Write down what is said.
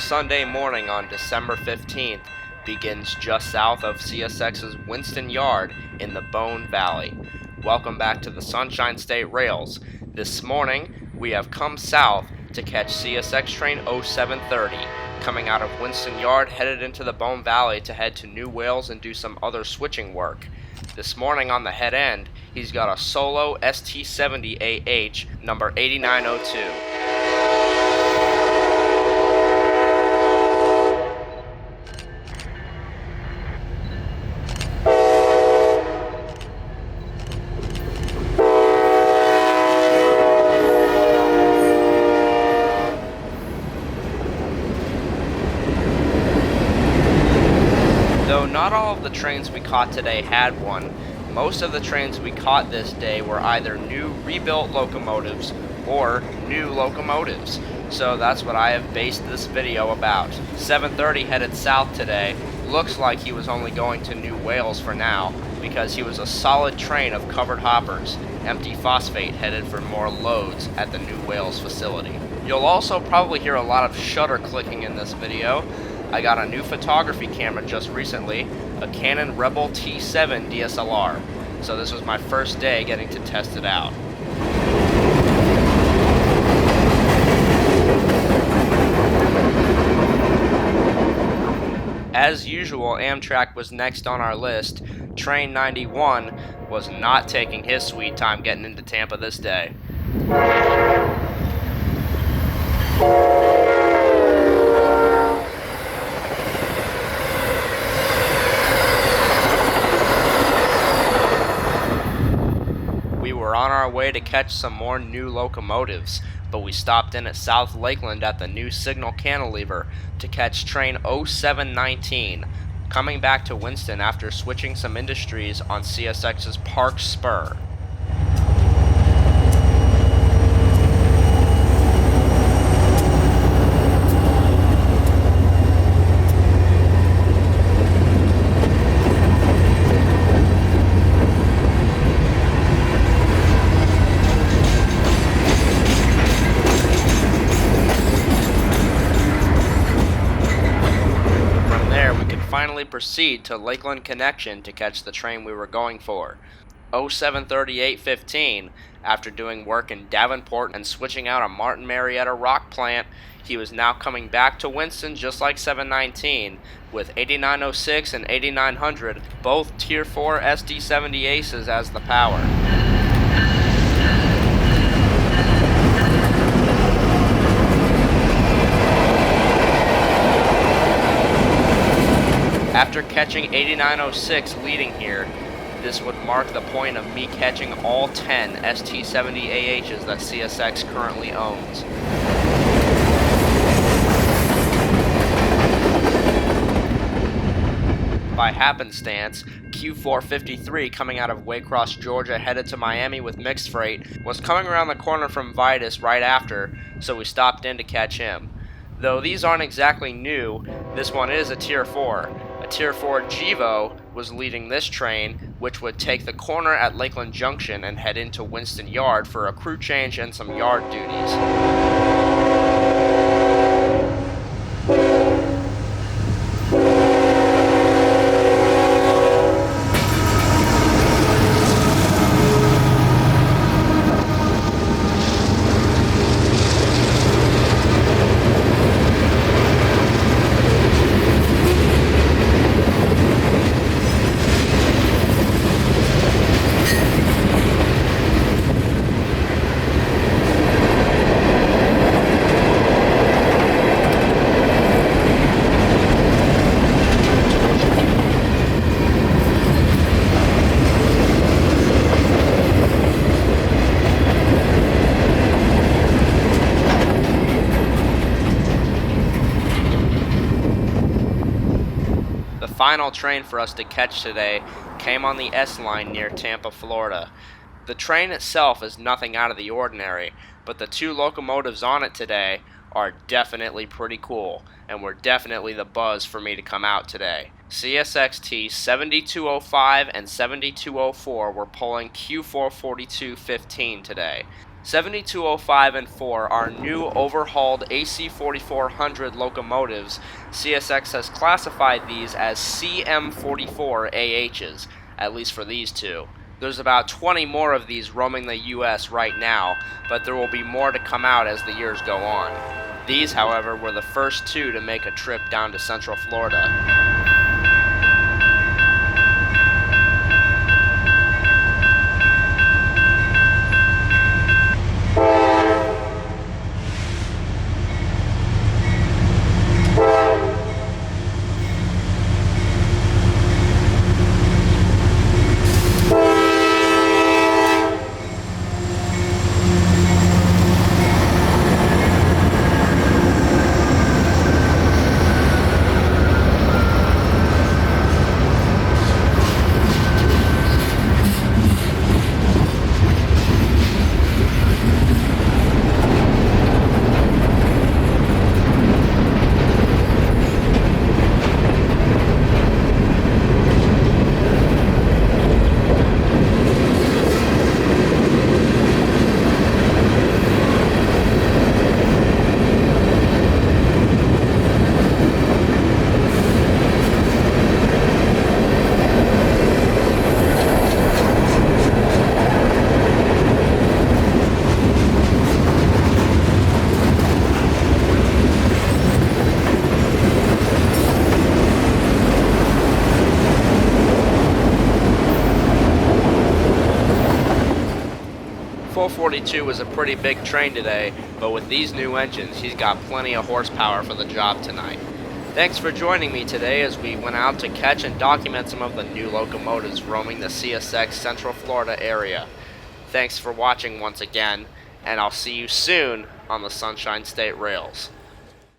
Sunday morning on December 15th begins just south of CSX's Winston Yard in the Bone Valley. Welcome back to the Sunshine State Rails. This morning, we have come south to catch CSX train 0730, coming out of Winston Yard headed into the Bone Valley to head to New Wales and do some other switching work. This morning on the head end, he's got a solo ST70AH number 8902. Though not all of the trains we caught today had one, most of the trains we caught this day were either new rebuilt locomotives or new locomotives. So that's what I have based this video about. 730 headed south today. Looks like he was only going to New Wales for now, because he was a solid train of covered hoppers. Empty phosphate headed for more loads at the New Wales facility. You'll also probably hear a lot of shutter clicking in this video. I got a new photography camera just recently, a Canon Rebel T7 DSLR, so this was my first day getting to test it out. As usual, Amtrak was next on our list. Train 91 was not taking his sweet time getting into Tampa this day. We were on our way to catch some more new locomotives, but we stopped in at South Lakeland at the new signal cantilever to catch train 0719, coming back to Winston after switching some industries on CSX's Park Spur. Finally proceed to Lakeland Connection to catch the train we were going for. 073815, after doing work in Davenport and switching out a Martin Marietta rock plant, he was now coming back to Winston just like 719, with 8906 and 8900, both Tier 4 SD70 Aces as the power. After catching 8906 leading here, this would mark the point of me catching all 10 ST70 AHs that CSX currently owns. By happenstance, Q453 coming out of Waycross, Georgia headed to Miami with mixed freight was coming around the corner from Vitus right after, so we stopped in to catch him. Though these aren't exactly new, this one is a Tier 4. Tier 4 Gevo was leading this train, which would take the corner at Lakeland Junction and head into Winston Yard for a crew change and some yard duties. The final train for us to catch today came on the S line near Tampa, Florida. The train itself is nothing out of the ordinary, but the two locomotives on it today are definitely pretty cool, and were definitely the buzz for me to come out today. CSXT 7205 and 7204 were pulling Q44215 today. 7205 and 4 are new overhauled AC 4400 locomotives. CSX has classified these as CM44 AHs, at least for these two. There's about 20 more of these roaming the US right now, but there will be more to come out as the years go on. These, however, were the first two to make a trip down to Central Florida. 442 was a pretty big train today, but with these new engines, he's got plenty of horsepower for the job tonight. Thanks for joining me today as we went out to catch and document some of the new locomotives roaming the CSX Central Florida area. Thanks for watching once again, and I'll see you soon on the Sunshine State Rails.